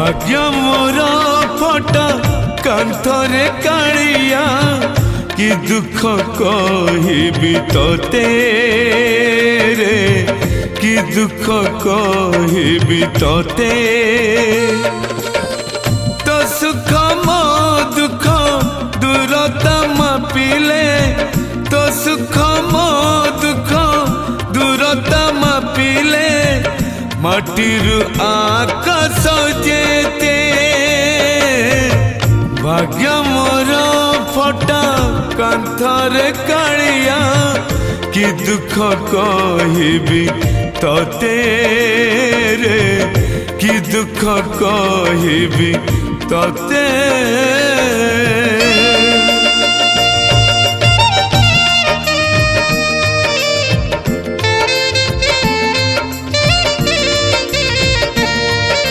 भाग्य मोर फटा कांथरे कालिया कि दुख कहिबी तोते रे कि दुख कहिबी तोते तो सुख मो दुख दूरता मापिले तो सुख मो दुख दूरता मापिले माटिरु आकाश जेते भाग्य मोर फटा कांथरे कालिया कि दुख कहिबी तोते रे कि दुख कहिबी तोते।